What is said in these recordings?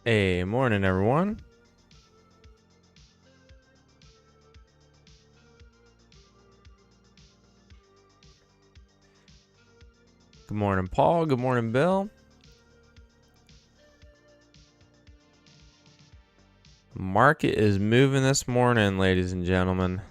Hey, morning everyone. Good morning, Paul. Good morning, Bill. Market is moving this morning, ladies and gentlemen.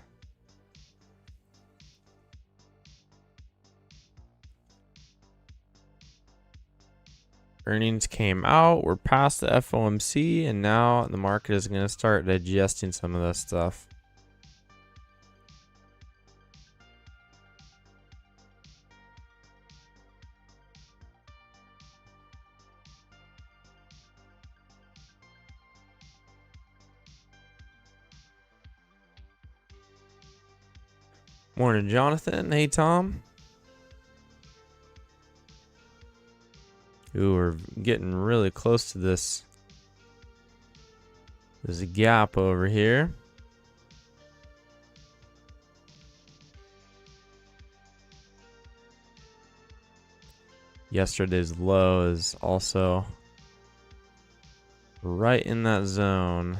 Earnings came out. We're past the FOMC, and now the market is going to start digesting some of this stuff. Morning, Jonathan. Hey, Tom. Ooh, we're getting really close to this. There's a gap over here. Yesterday's low is also right in that zone.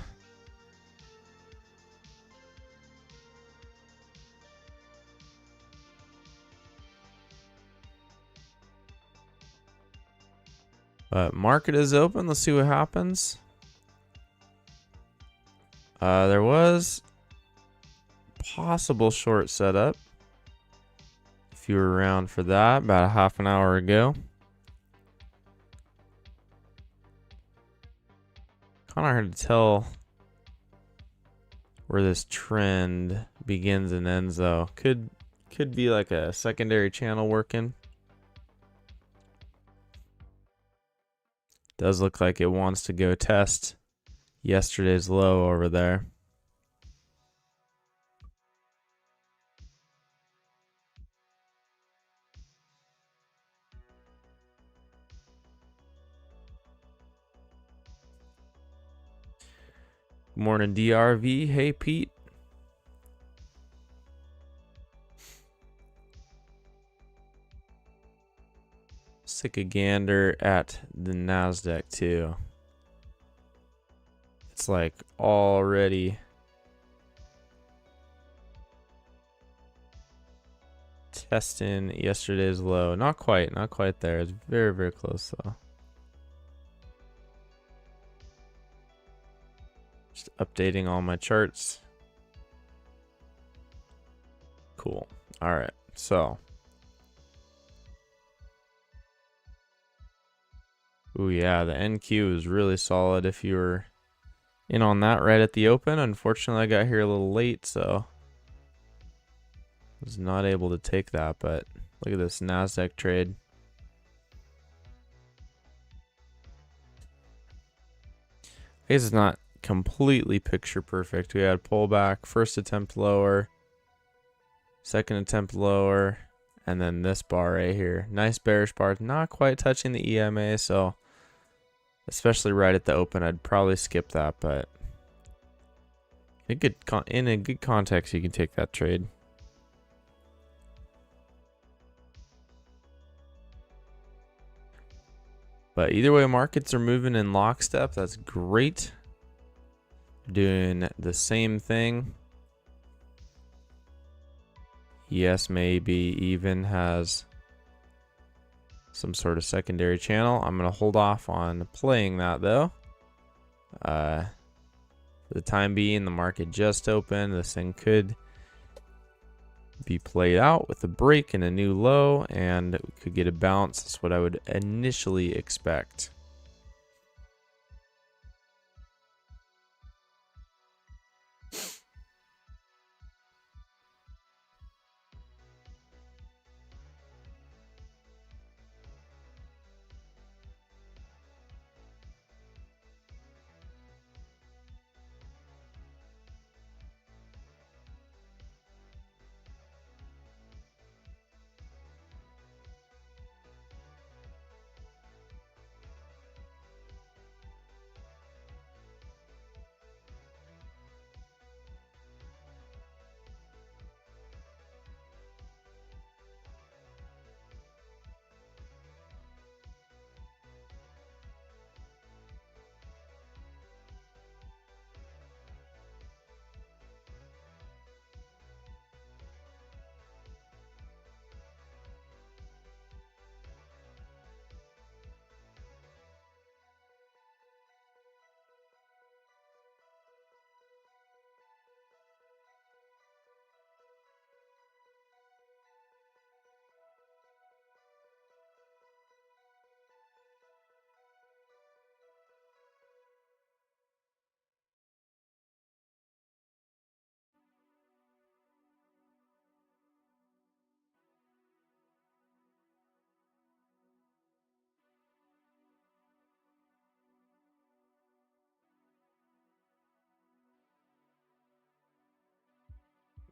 But market is open. Let's see what happens. There was possible short setup. If you were around for that about a half an hour ago. Kind of hard to tell where this trend begins and ends though. Could be like a secondary channel working. Does look like it wants to go test yesterday's low over there. Good morning, DRV. Hey, Pete. Stick a gander at the Nasdaq too. It's like already testing yesterday's low. Not quite there. It's very, very close though. Just updating all my charts. Cool. All right. So. Ooh, yeah. The NQ is really solid if you were in on that right at the open. Unfortunately, I got here a little late, so was not able to take that. But look at this Nasdaq trade. I guess it's not completely picture perfect. We had pullback, first attempt lower, second attempt lower, and then this bar right here. Nice bearish bar, not quite touching the EMA, so especially right at the open, I'd probably skip that, but in a good context, you can take that trade. But either way, markets are moving in lockstep. That's great. Doing the same thing. Yes, maybe even has some sort of secondary channel. I'm going to hold off on playing that though. For the time being, the market just opened. This thing could be played out with a break and a new low, and we could get a bounce. That's what I would initially expect.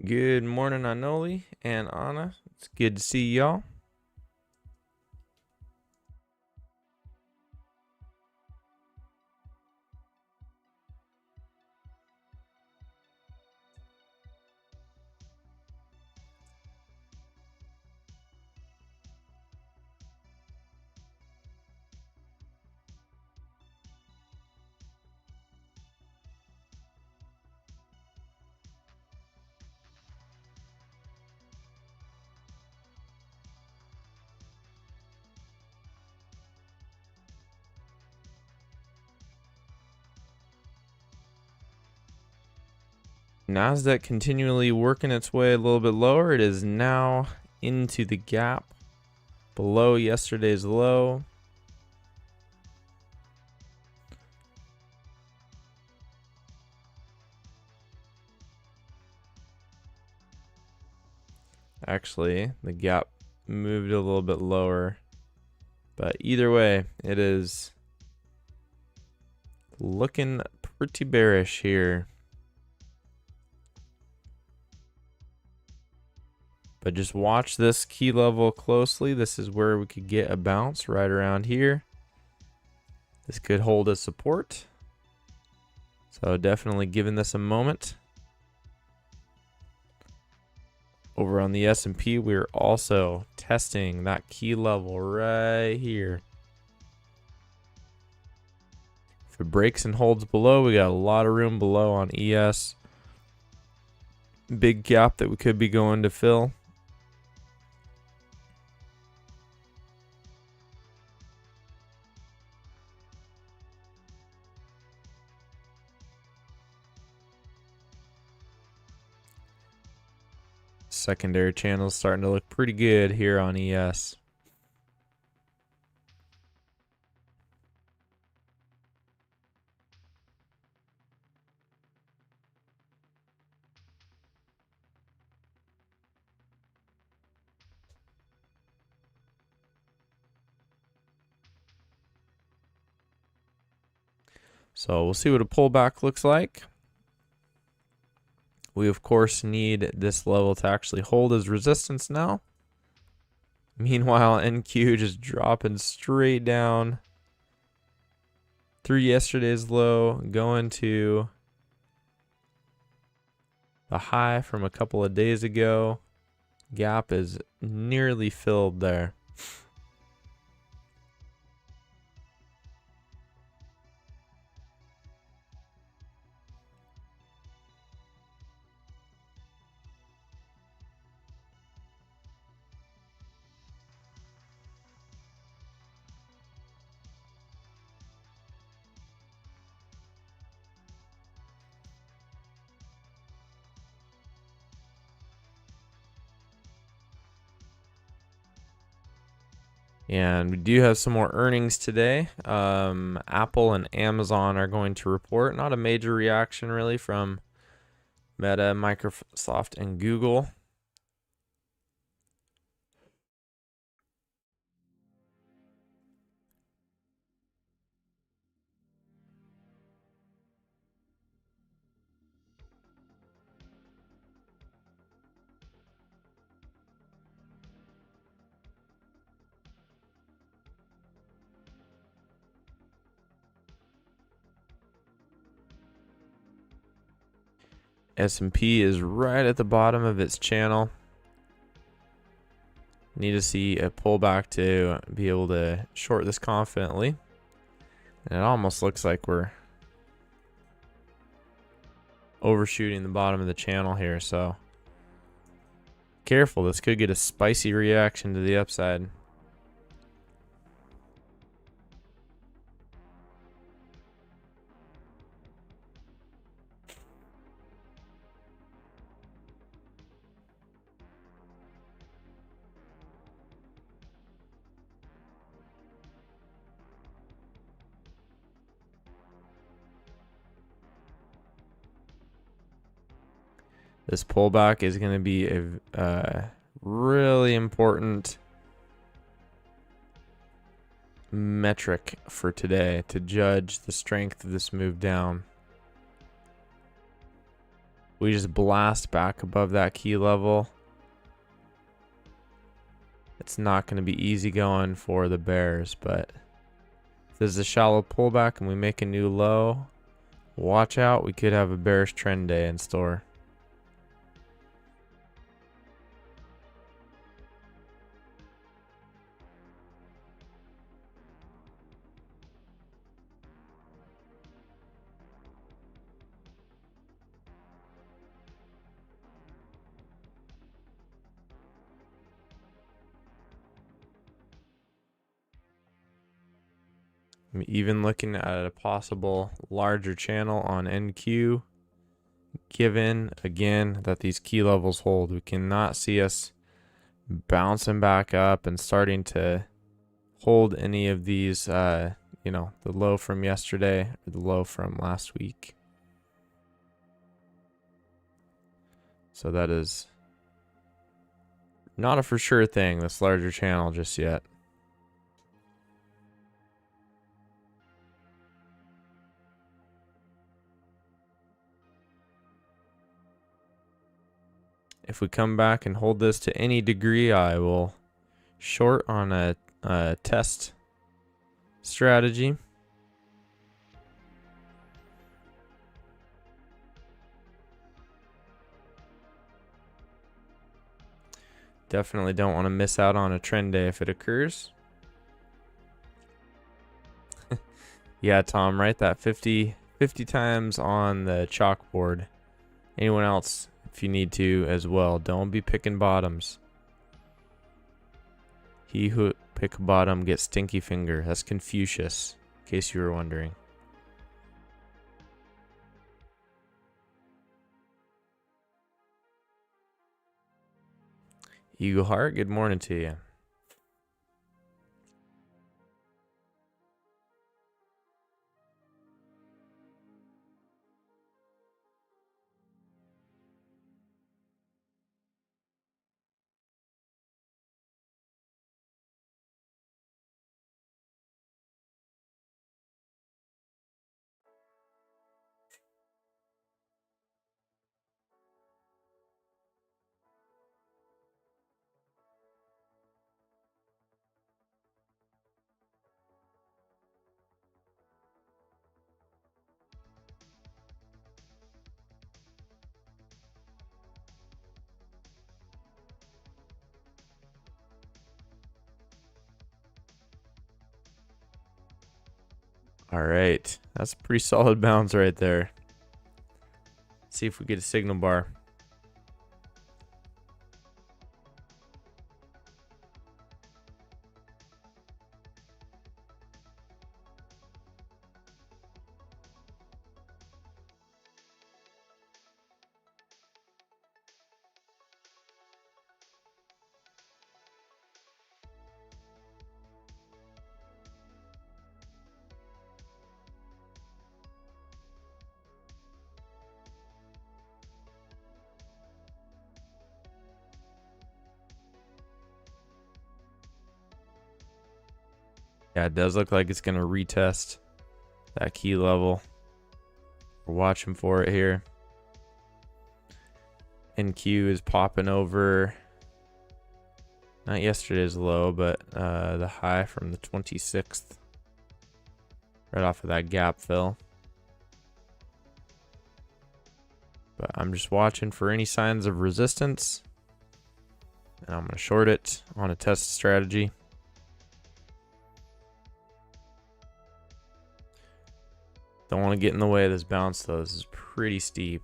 Good morning, Anoli and Anna. It's good to see y'all. Nasdaq continually working its way a little bit lower. It is now into the gap below yesterday's low. Actually, the gap moved a little bit lower, but either way, it is looking pretty bearish here. But just watch this key level closely. This is where we could get a bounce right around here. This could hold as support. So definitely giving this a moment. Over on the S&P, we're also testing that key level right here. If it breaks and holds below, we got a lot of room below on ES. Big gap that we could be going to fill. Secondary channels starting to look pretty good here on ES. So we'll see what a pullback looks like. We, of course, need this level to actually hold as resistance now. Meanwhile, NQ just dropping straight down through yesterday's low, going to the high from a couple of days ago. Gap is nearly filled there. And we do have some more earnings today. Apple and Amazon are going to report. Not a major reaction really from Meta, Microsoft, and Google. S&P is right at the bottom of its channel. Need to see a pullback to be able to short this confidently. And it almost looks like we're overshooting the bottom of the channel here, so careful. This could get a spicy reaction to the upside. This pullback is going to be a really important metric for today to judge the strength of this move down. We just blast back above that key level. It's not going to be easy going for the bears, but if this is a shallow pullback and we make a new low, watch out. We could have a bearish trend day in store. I'm even looking at a possible larger channel on NQ, given again that these key levels hold. We cannot see us bouncing back up and starting to hold any of these, you know, the low from yesterday or the low from last week. So that is not a for sure thing, this larger channel just yet. If we come back and hold this to any degree, I will short on a test strategy. Definitely don't want to miss out on a trend day if it occurs. Yeah, Tom, write that 50 times on the chalkboard. Anyone else, if you need to as well, don't be picking bottoms. He who pick a bottom gets stinky finger. That's Confucius, in case you were wondering. Eagle Heart, good morning to you. All right, that's a pretty solid bounce right there. Let's see if we get a signal bar. Yeah, it does look like it's going to retest that key level. We're watching for it here. NQ is popping over, not yesterday's low, but the high from the 26th. Right off of that gap fill. But I'm just watching for any signs of resistance. And I'm going to short it on a test strategy. Don't want to get in the way of this bounce though. This is pretty steep.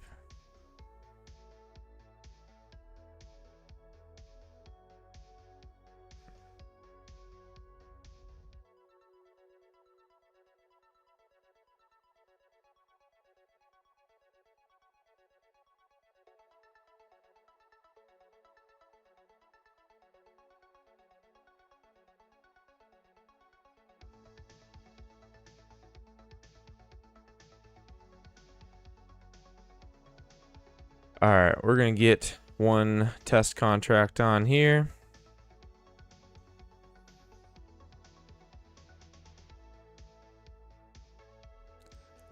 All right, we're going to get one test contract on here.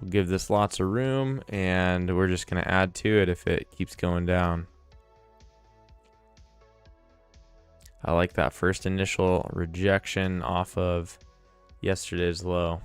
We'll give this lots of room, and we're just going to add to it if it keeps going down. I like that first initial rejection off of yesterday's low.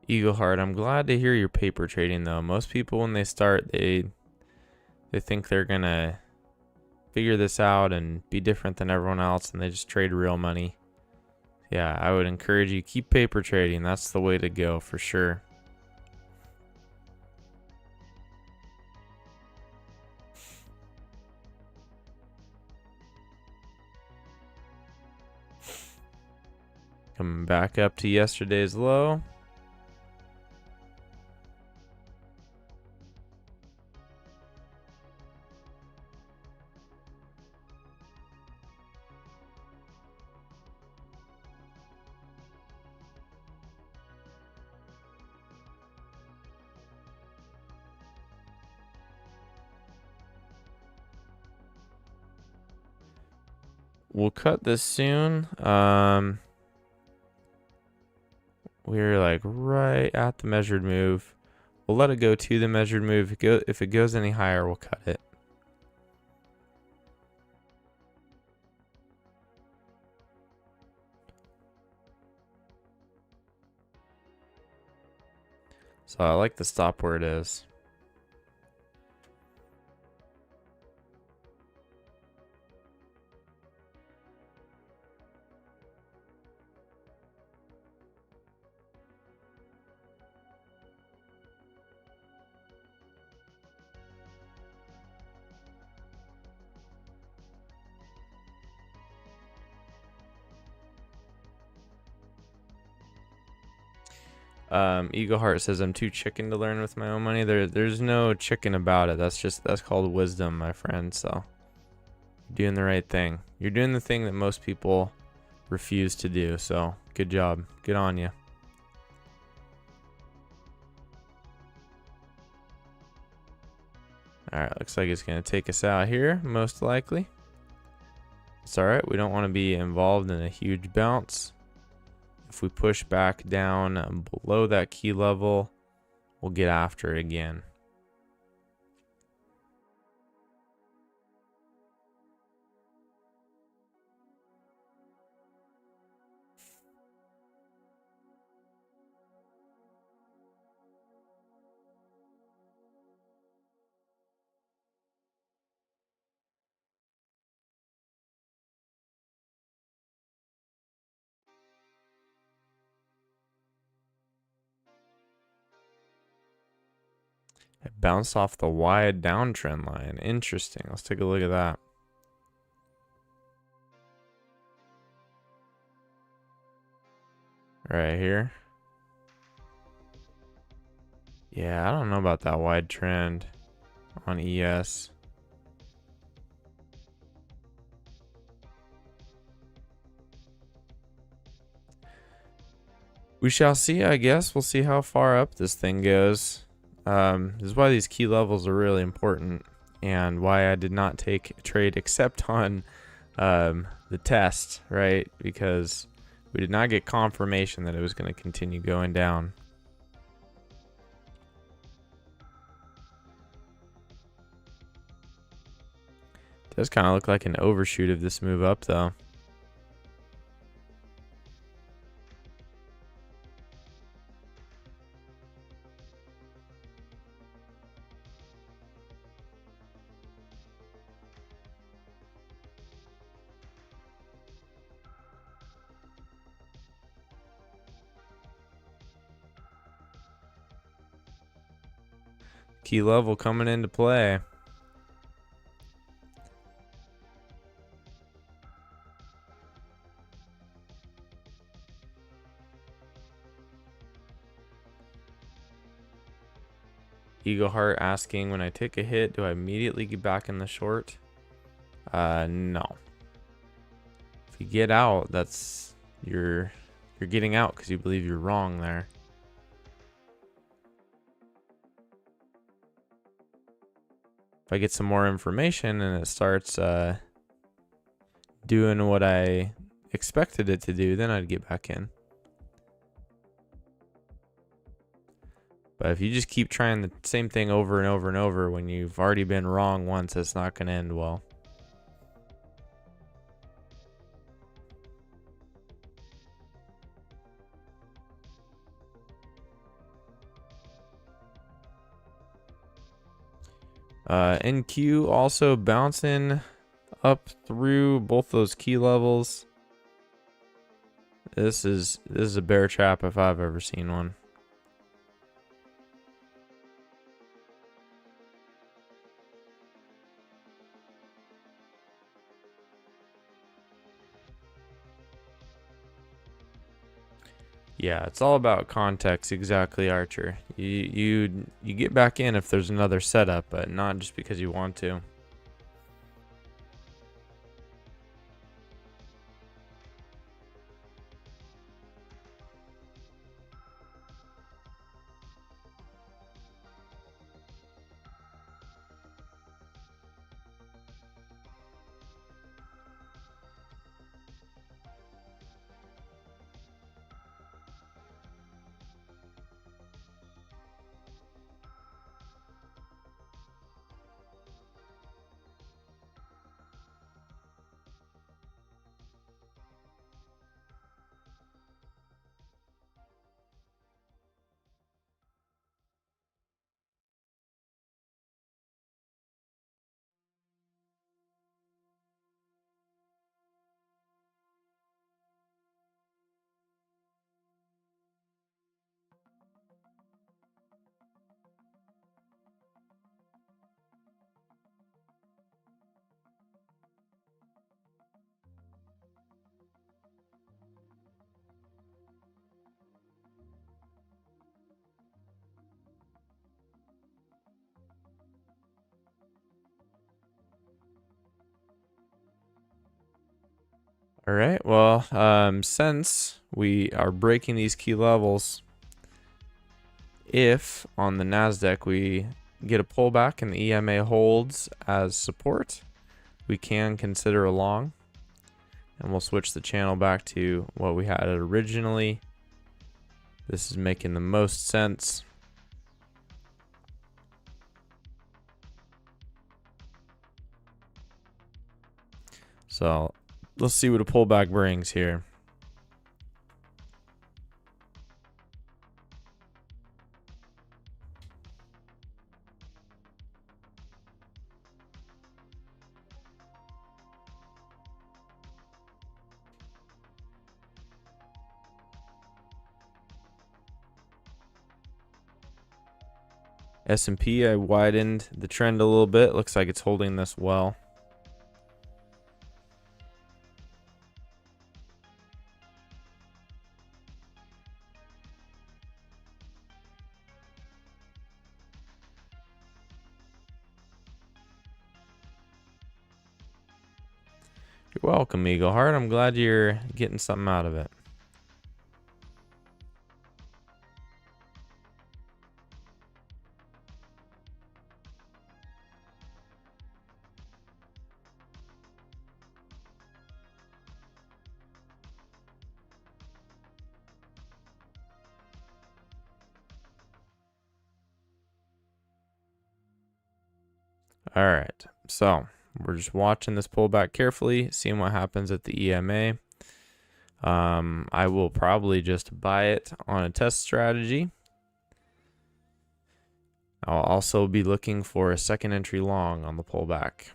Eagle Heart, I'm glad to hear you're paper trading though. Most people when they start, they think they're gonna figure this out and be different than everyone else, and they just trade real money. Yeah, I would encourage you, keep paper trading. That's the way to go for sure. Coming back up to yesterday's low. We'll cut this soon. We're like right at the measured move. We'll let it go to the measured move. If it goes any higher, we'll cut it. So I like the stop where it is. Eagle Heart says I'm too chicken to learn with my own money. There's no chicken about it. That's called wisdom, my friend. So you're doing the right thing. You're doing the thing that most people refuse to do. So good job. Good on you. All right, looks like it's gonna take us out here, most likely. It's all right. We don't want to be involved in a huge bounce. If we push back down below that key level, we'll get after it again. It bounced off the wide downtrend line. Interesting. Let's take a look at that. Right here. Yeah, I don't know about that wide trend on ES. We shall see, I guess. We'll see how far up this thing goes. This is why these key levels are really important, and why I did not take a trade except on the test, right? Because we did not get confirmation that it was going to continue going down. It does kind of look like an overshoot of this move up, though. Key level coming into play. Eagle Heart asking, when I take a hit, do I immediately get back in the short? No. If you get out, that's you're getting out because you believe you're wrong there. If I get some more information and it starts doing what I expected it to do, then I'd get back in. But if you just keep trying the same thing over and over and over when you've already been wrong once, it's not going to end well. NQ also bouncing up through both those key levels. This is a bear trap if I've ever seen one. Yeah, it's all about context, exactly, Archer. You get back in if there's another setup, but not just because you want to. All right, well, since we are breaking these key levels, if on the Nasdaq we get a pullback and the EMA holds as support, we can consider a long, and we'll switch the channel back to what we had originally. This is making the most sense. So let's see what a pullback brings here. S&P, I widened the trend a little bit. Looks like it's holding this well. You're welcome, Eagle Heart. I'm glad you're getting something out of it. All right, so we're just watching this pullback carefully, seeing what happens at the EMA. I will probably just buy it on a test strategy. I'll also be looking for a second entry long on the pullback.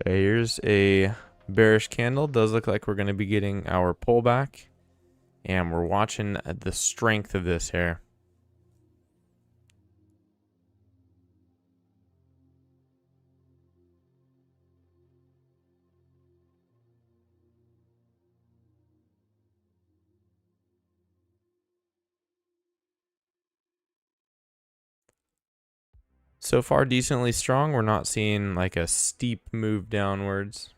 Okay, here's a bearish candle. Does look like we're going to be getting our pullback. And we're watching the strength of this here. So far, decently strong. We're not seeing like a steep move downwards.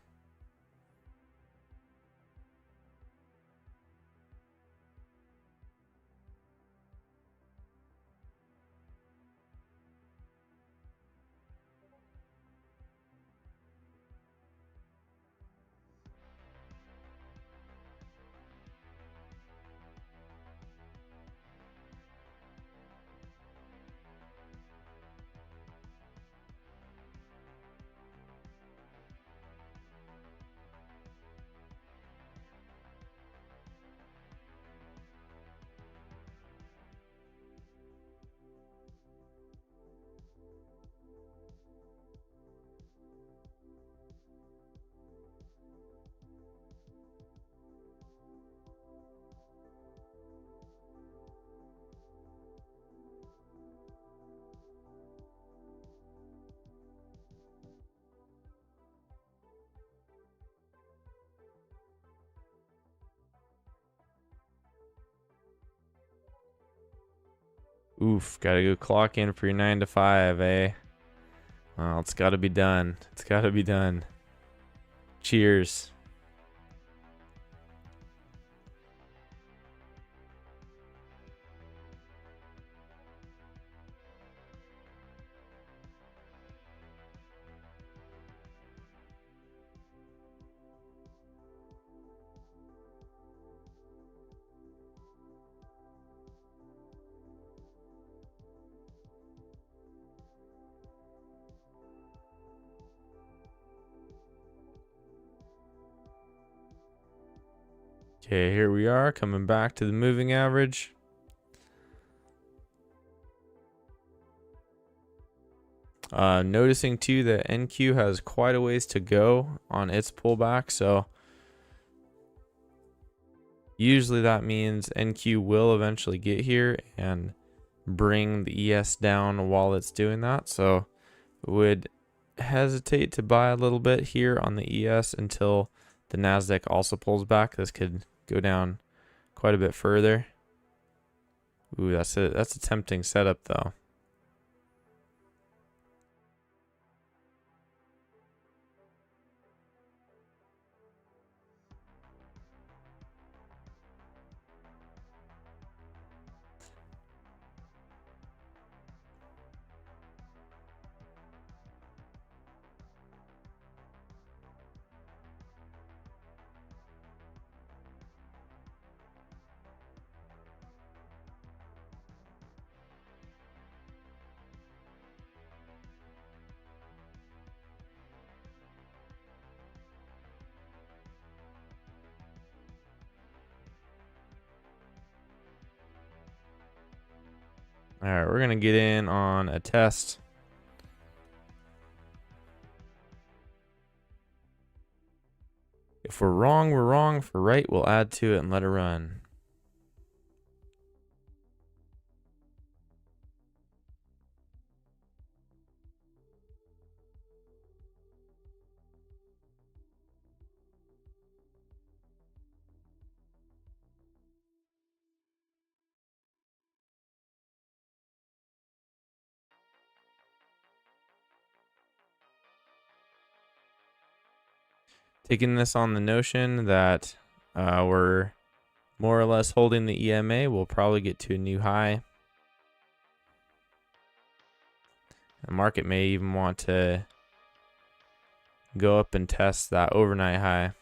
Oof, gotta go clock in for your 9 to 5, eh? Well, it's gotta be done. It's gotta be done. Cheers. Okay, here we are coming back to the moving average. Noticing too that NQ has quite a ways to go on its pullback, so usually that means NQ will eventually get here and bring the ES down while it's doing that. So would hesitate to buy a little bit here on the ES until the Nasdaq also pulls back. This could go down quite a bit further. Ooh, that's a tempting setup though. All right, we're gonna get in on a test. If we're wrong, we're wrong. If we're right, we'll add to it and let it run. Taking this on the notion that we're more or less holding the EMA, we'll probably get to a new high. The market may even want to go up and test that overnight high.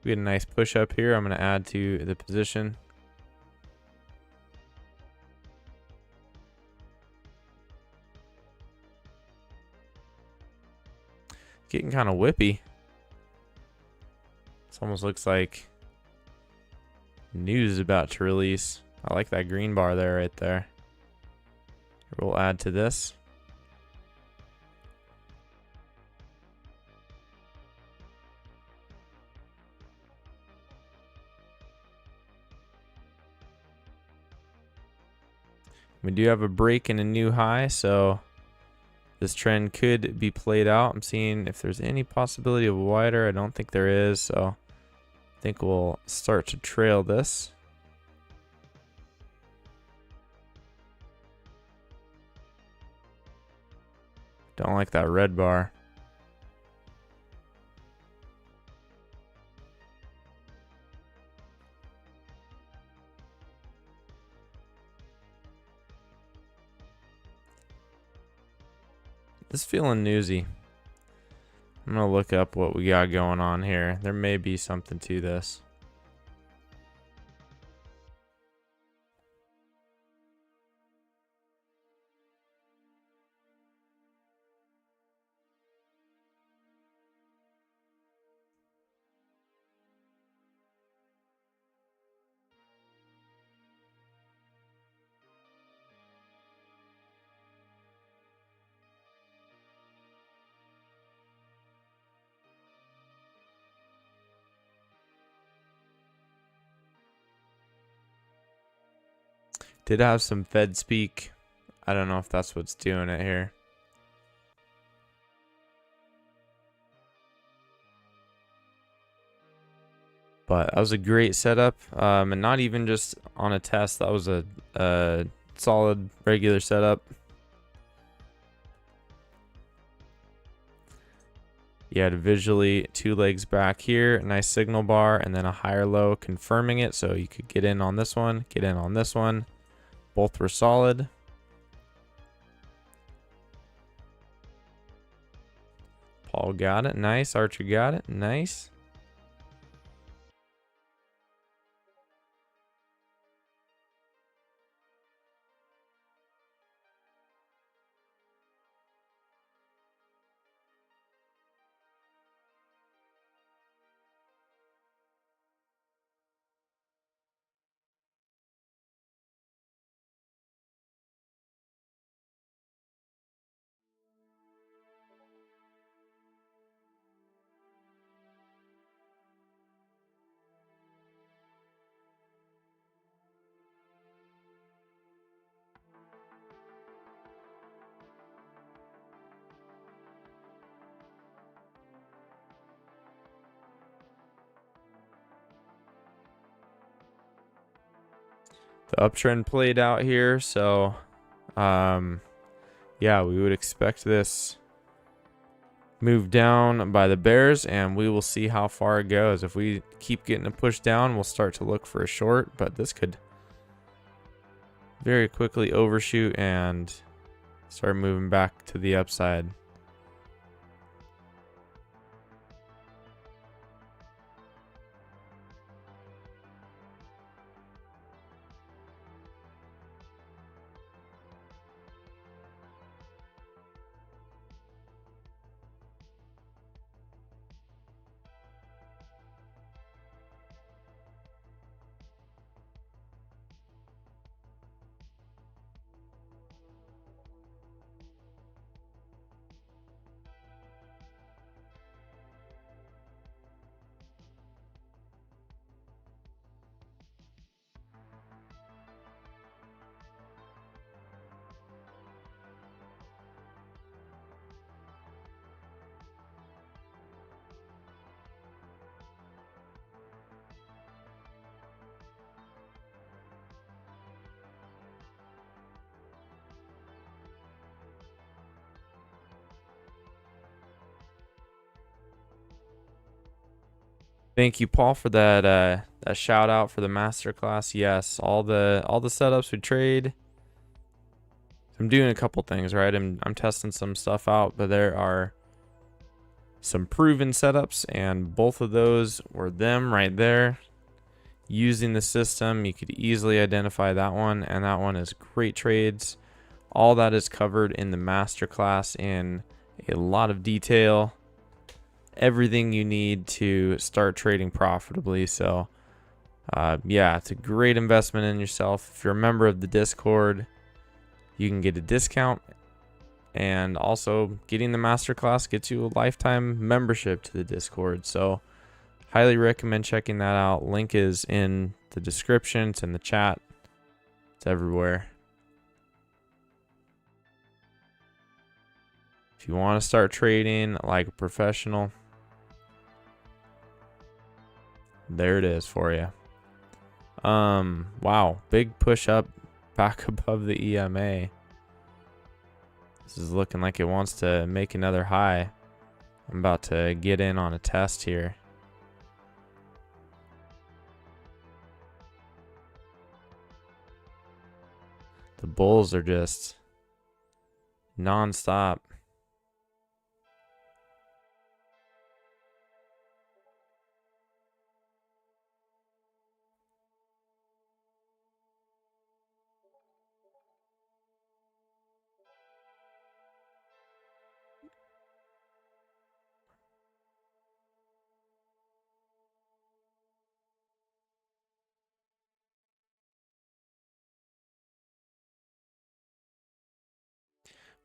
We get a nice push up here. I'm going to add to the position. getting kind of whippy. This almost looks like news is about to release. I like that green bar there, right there. We'll add to this. We do have a break and a new high, so this trend could be played out. I'm seeing if there's any possibility of wider. I don't think there is, so I think we'll start to trail this. Don't like that red bar. This is feeling newsy. I'm gonna look up what we got going on here. There may be something to this. Did have some Fed speak. I don't know if that's what's doing it here. But that was a great setup, and not even just on a test. That was a solid regular setup. You had visually 2 legs back here, a nice signal bar, and then a higher low confirming it. So you could get in on this one, get in on this one. Both were solid. Paul got it. Nice. Archer got it. Nice. The uptrend played out here, so yeah, we would expect this move down by the bears, and we will see how far it goes. If we keep getting a push down, we'll start to look for a short, but this could very quickly overshoot and start moving back to the upside. Thank you, Paul, for that shout out for the masterclass. Yes, all the setups we trade. I'm doing a couple things, right? I'm testing some stuff out, but there are some proven setups, and both of those were them right there. Using the system, you could easily identify that one, and that one is great trades. All that is covered in the masterclass in a lot of detail. everything you need to start trading profitably. So yeah, it's a great investment in yourself. If you're a member of the Discord, you can get a discount, and also getting the masterclass gets you a lifetime membership to the Discord. So highly recommend checking that out. Link is in the description, it's in the chat, it's everywhere. If you want to start trading like a professional, there it is for you. Wow, big push up back above the EMA. This is looking like it wants to make another high. I'm about to get in on a test here. The bulls are just non-stop.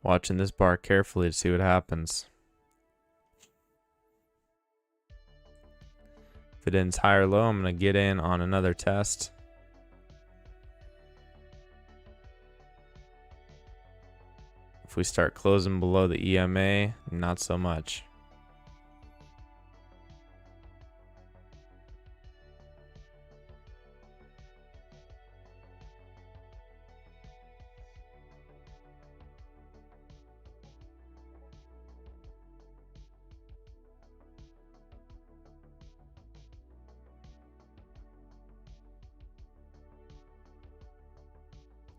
Watching this bar carefully to see what happens. If it ends high or low, I'm going to get in on another test. If we start closing below the EMA, not so much.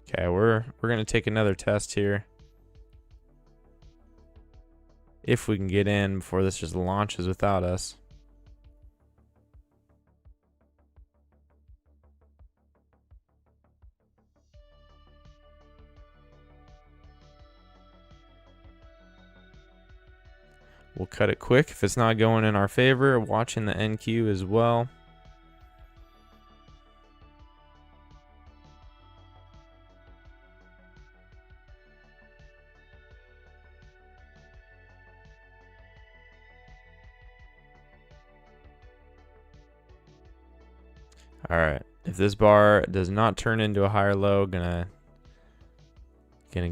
Okay, we're going to take another test here. If we can get in before this just launches without us. We'll cut it quick if it's not going in our favor. Watching the NQ as well. All right, if this bar does not turn into a higher low, gonna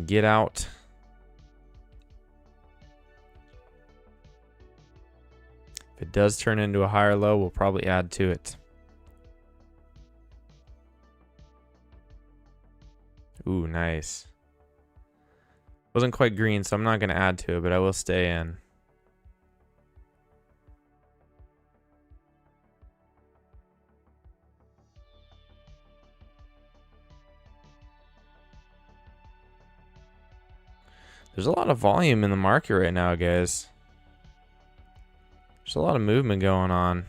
get out. If it does turn into a higher low, we'll probably add to it. Ooh, nice. Wasn't quite green, so I'm not gonna add to it, but I will stay in. There's a lot of volume in the market right now, guys. There's a lot of movement going on.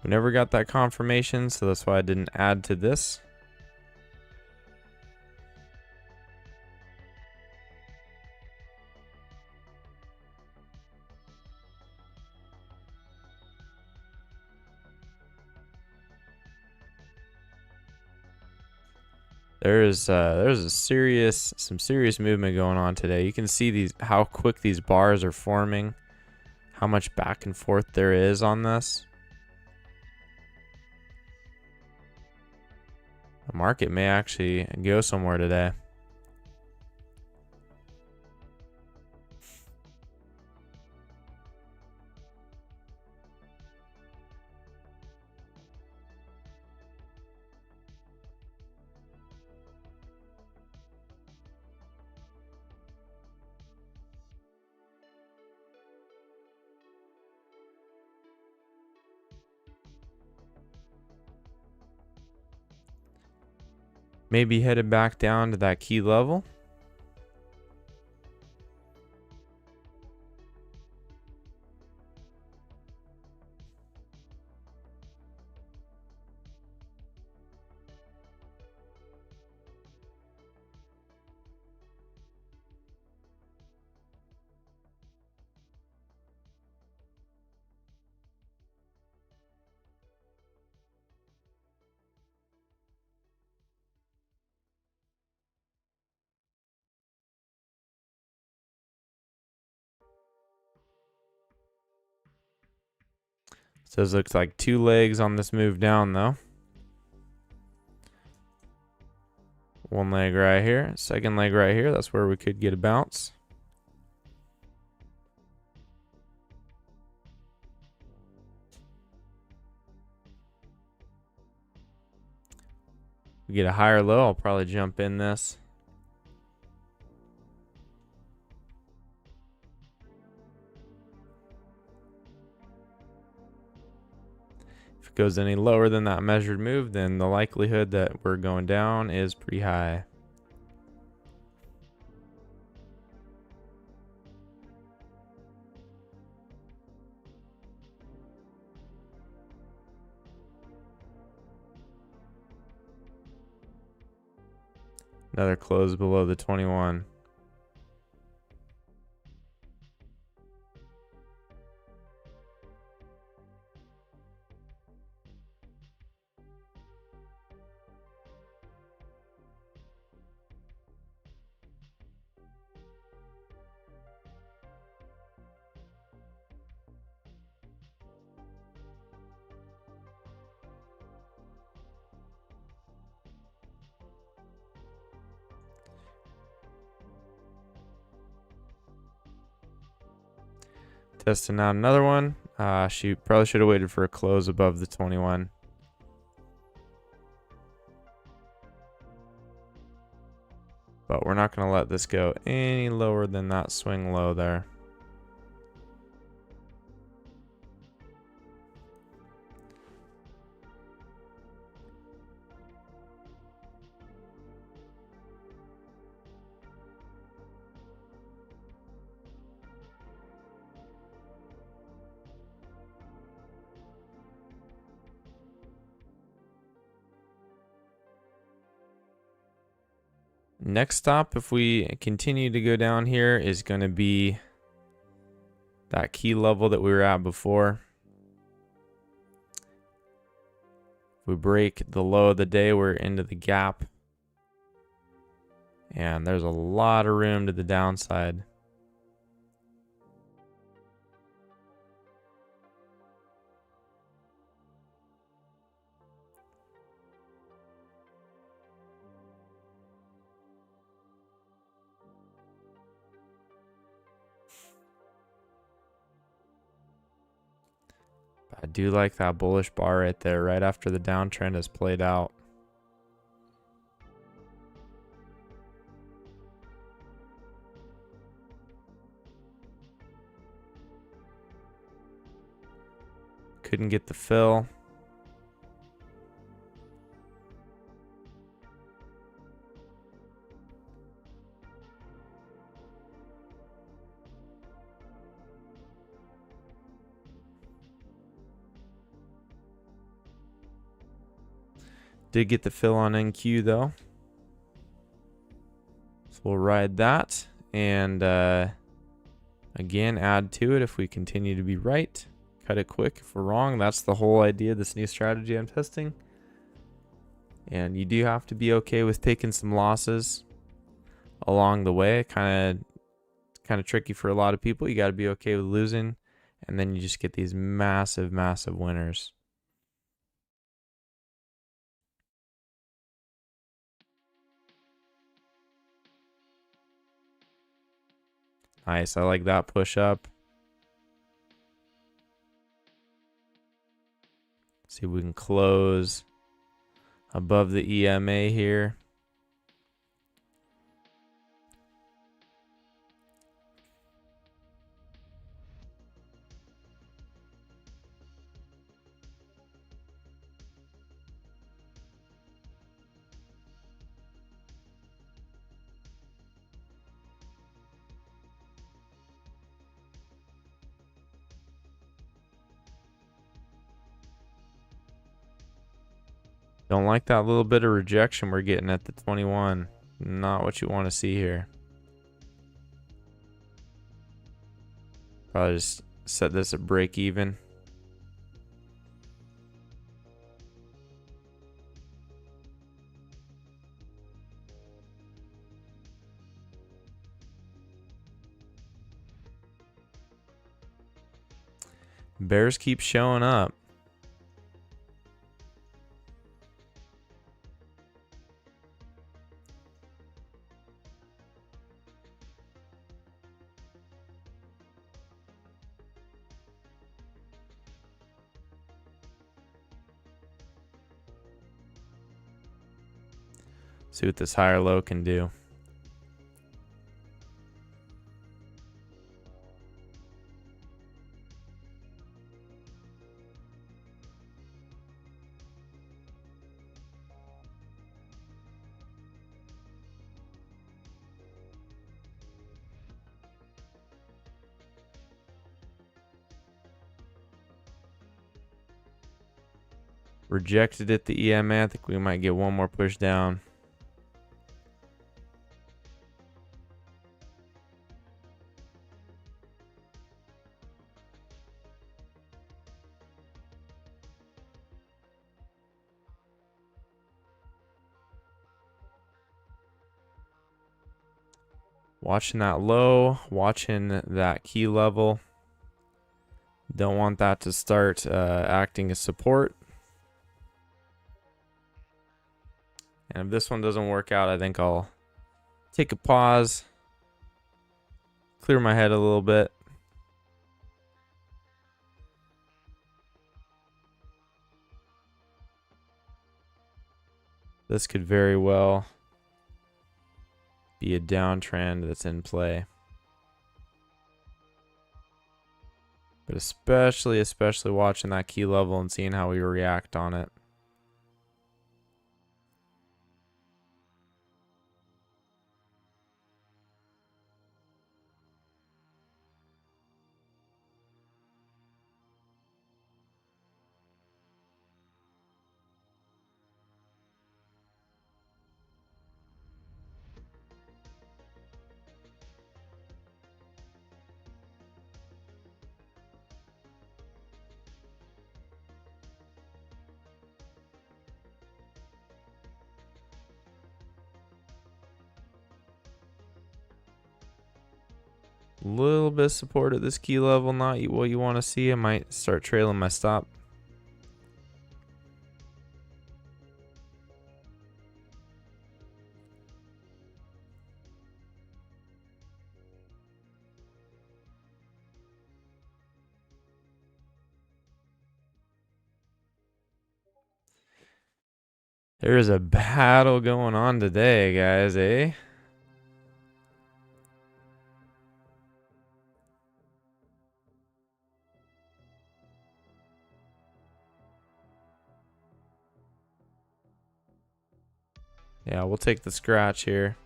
We never got that confirmation, so that's why I didn't add to this. There's some serious movement going on today. You can see how quick these bars are forming, how much back and forth there is on this. The market may actually go somewhere today. maybe headed back down to that key level. So this looks like 2 legs on this move down though. 1 leg right here, 2nd leg right here. That's where we could get a bounce. We get a higher low, I'll probably jump in this. If it goes any lower than that measured move, then the likelihood that we're going down is pretty high. Another close below the 21. Testing out another one. She probably should have waited for a close above the 21. But we're not going to let this go any lower than that swing low there. Next stop, if we continue to go down here, is going to be that key level that we were at before. If we break the low of the day, we're into the gap. And there's a lot of room to the downside. I do like that bullish bar right there, right after the downtrend has played out. Couldn't get the fill. Did get the fill on NQ though. So we'll ride that and again add to it if we continue to be right. Cut it quick if we're wrong. That's the whole idea of this new strategy I'm testing. And you do have to be okay with taking some losses along the way. Kind of tricky for a lot of people. You got to be okay with losing, and then you just get these massive winners. Nice, I like that push up. See if we can close above the EMA here. Don't like that little bit of rejection we're getting at the 21. Not what you want to see here. Probably just set this at break even. Bears keep showing up. See what this higher low can do. Rejected at the EMA. I think we might get one more push down. Watching that low, watching that key level. Don't want that to start acting as support. And if this one doesn't work out, I think I'll take a pause, clear my head a little bit. This could very well be a downtrend that's in play. But especially watching that key level and seeing how we react on it. Little bit of support at this key level, not what you want to see. I might start trailing my stop. There is a battle going on today, guys, eh? Yeah, we'll take the scratch here.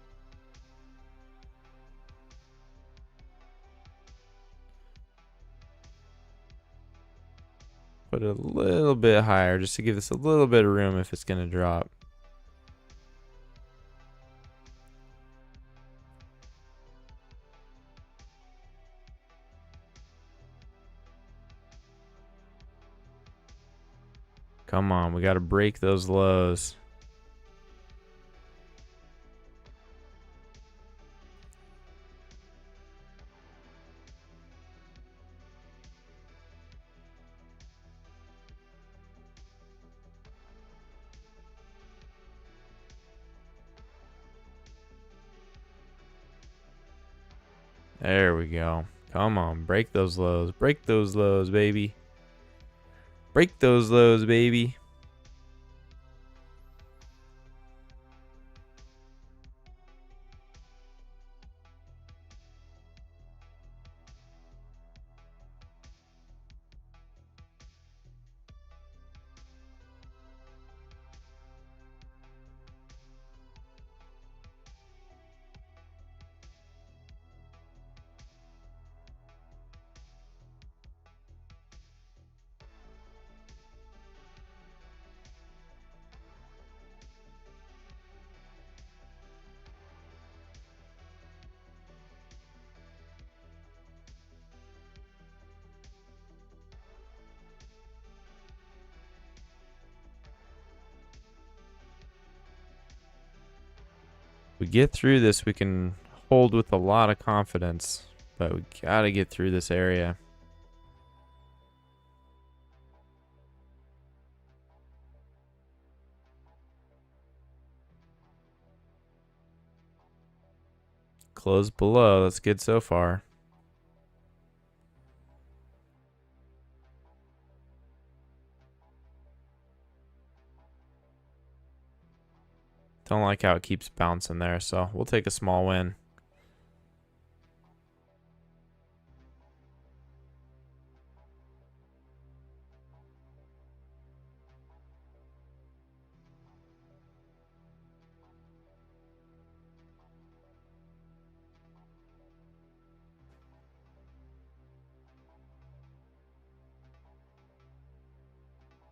Put it a little bit higher just to give this a little bit of room if it's going to drop. Come on, we got to break those lows. There we go. Come on, break those lows. Break those lows, baby. Break those lows, baby. we get through this, we can hold with a lot of confidence, but we gotta get through this area. Close below. That's good so far. Don't like how it keeps bouncing there, so we'll take a small win.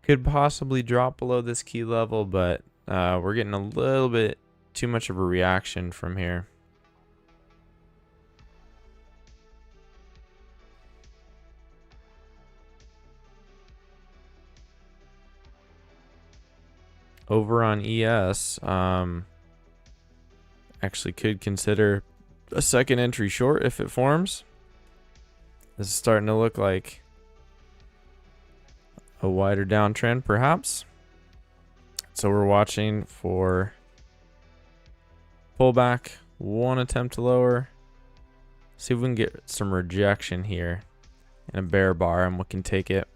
Could possibly drop below this key level, but we're getting a little bit too much of a reaction from here. Over on ES, actually could consider a second entry short if it forms. This is starting to look like a wider downtrend, perhaps. So we're watching for pullback, one attempt to lower. See if we can get some rejection here and a bear bar, and we can take it.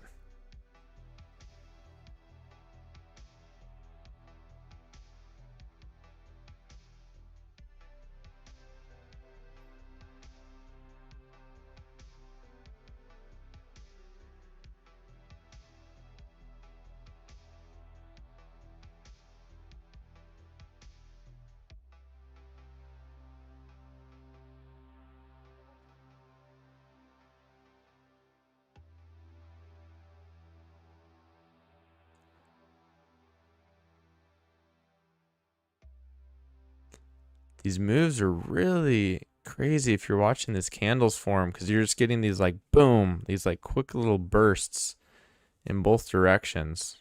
These moves are really crazy if you're watching this candles form, because you're just getting these like boom, these like quick little bursts in both directions.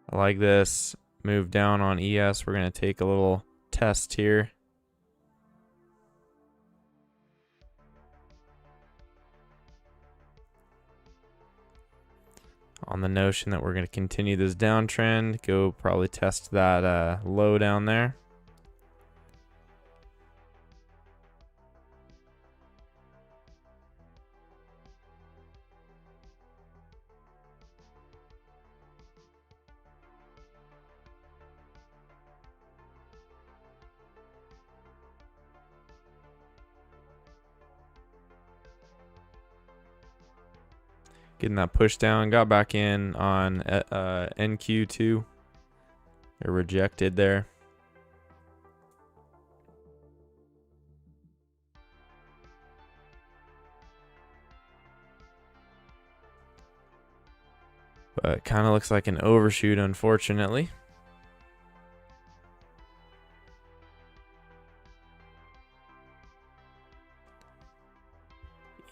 I like this move down on ES. We're going to take a little test here. On the notion that we're going to continue this downtrend, go probably test that low down there. Getting that push down, got back in on NQ2. They're rejected there. But it kind of looks like an overshoot, unfortunately.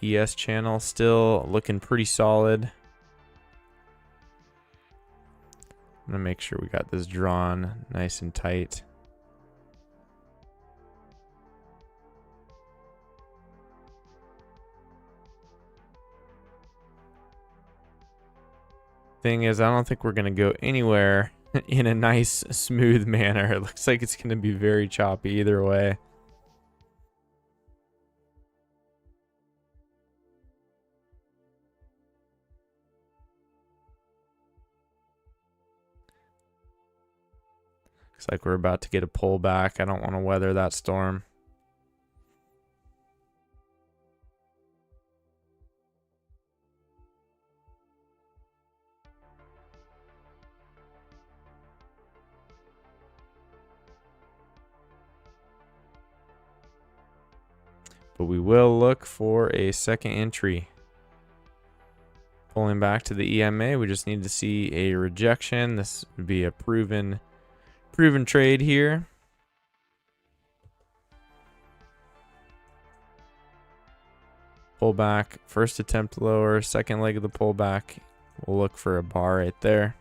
ES channel still looking pretty solid. I'm gonna make sure we got this drawn nice and tight. Thing is, I don't think we're gonna go anywhere in a nice smooth manner. It looks like it's gonna be very choppy either way. Looks like we're about to get a pullback. I don't want to weather that storm. But we will look for a second entry. Pulling back to the EMA, we just need to see a rejection. This would be a proven trade here. pullback, first attempt lower, second leg of the pullback. We'll look for a bar right there.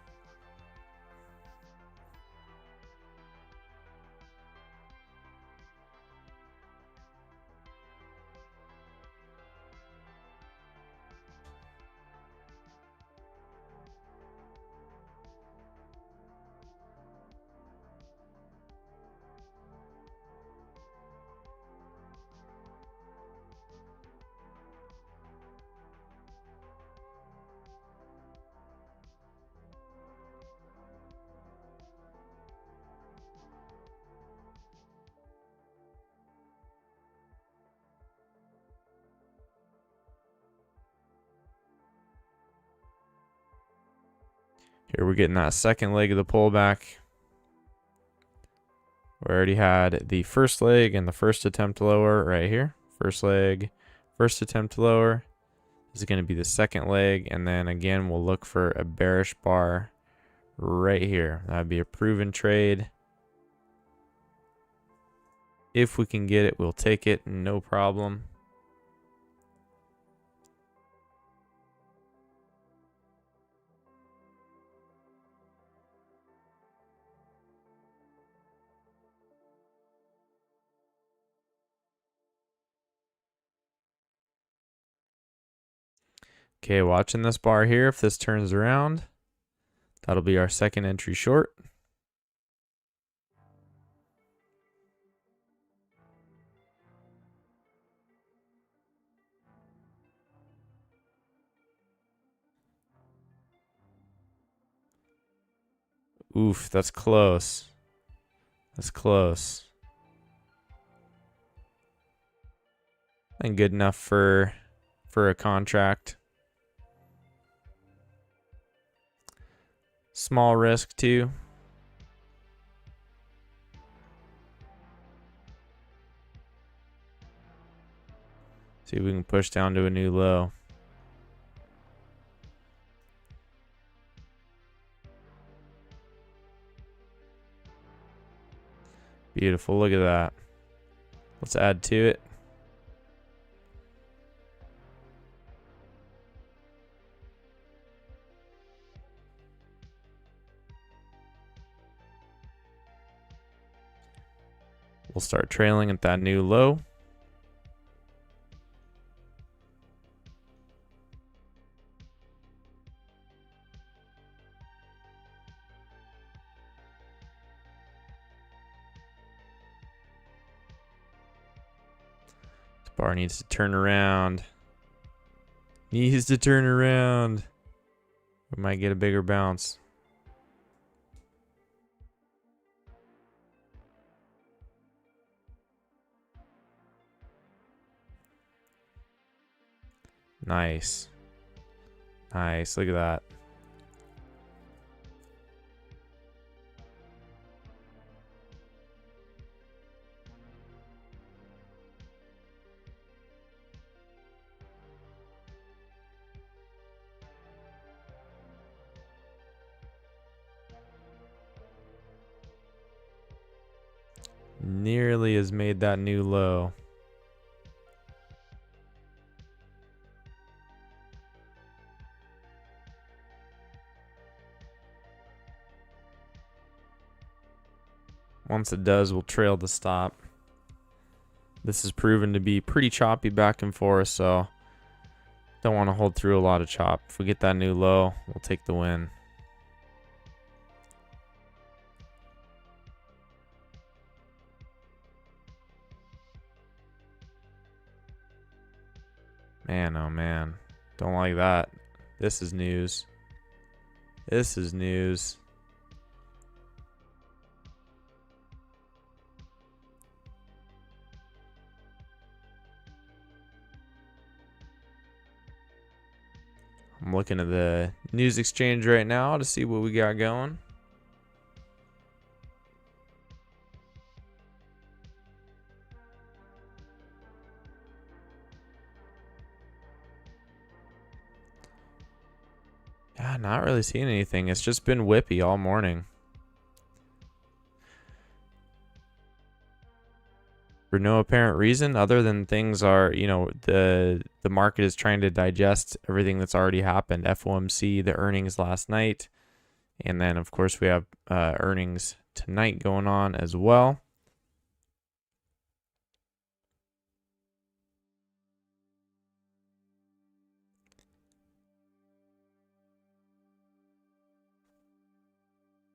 Here we're getting that second leg of the pullback. We already had the first leg and the first attempt lower right here. First leg, first attempt lower. This is going to be the second leg, and then again we'll look for a bearish bar right here. That would be a proven trade. If we can get it, we'll take it, no problem. Okay, watching this bar here. If this turns around, that'll be our second entry short. Oof, that's close. That's close. And good enough for a contract. Small risk too. See if we can push down to a new low. Beautiful, look at that. Let's add to it. We'll start trailing at that new low. This bar needs to turn around. Needs to turn around. We might get a bigger bounce. Nice. Nice. Look at that. Nearly has made that new low. Once it does, we'll trail the stop. This has proven to be pretty choppy back and forth, so don't want to hold through a lot of chop. If we get that new low, we'll take the win. Man, oh man. Don't like that. This is news. This is news. I'm looking at the news exchange right now to see what we got going. Yeah, not really seeing anything. It's just been whippy all morning. for no apparent reason other than things are, you know, the market is trying to digest everything that's already happened. FOMC, the earnings last night, and then of course we have earnings tonight going on as well.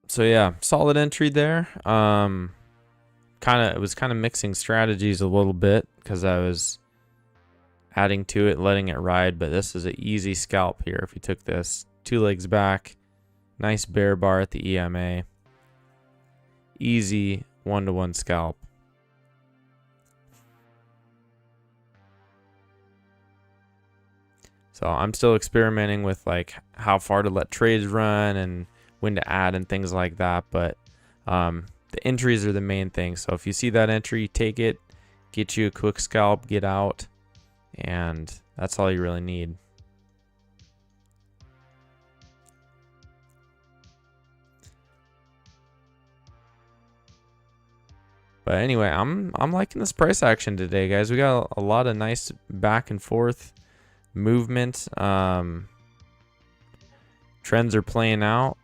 So yeah, solid entry there. It was kind of mixing strategies a little bit because I was adding to it, letting it ride, but this is an easy scalp here. If you took this 2 legs back, nice bear bar at the EMA, easy 1-to-1 scalp. So I'm still experimenting with like how far to let trades run and when to add and things like that, but the entries are the main thing. So if you see that entry, take it, get you a quick scalp, get out, and that's all you really need. But anyway, I'm liking this price action today, guys. We got a lot of nice back and forth movement. Trends are playing out.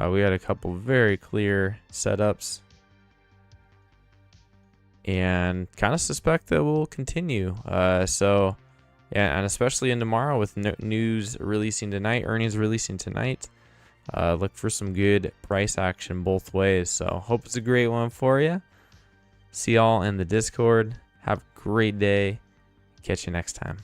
We had a couple very clear setups, and kind of suspect that will continue. So yeah, and especially in tomorrow with news releasing tonight, earnings releasing tonight. Look for some good price action both ways. So hope it's a great one for you. See y'all in the Discord. Have a great day. Catch you next time.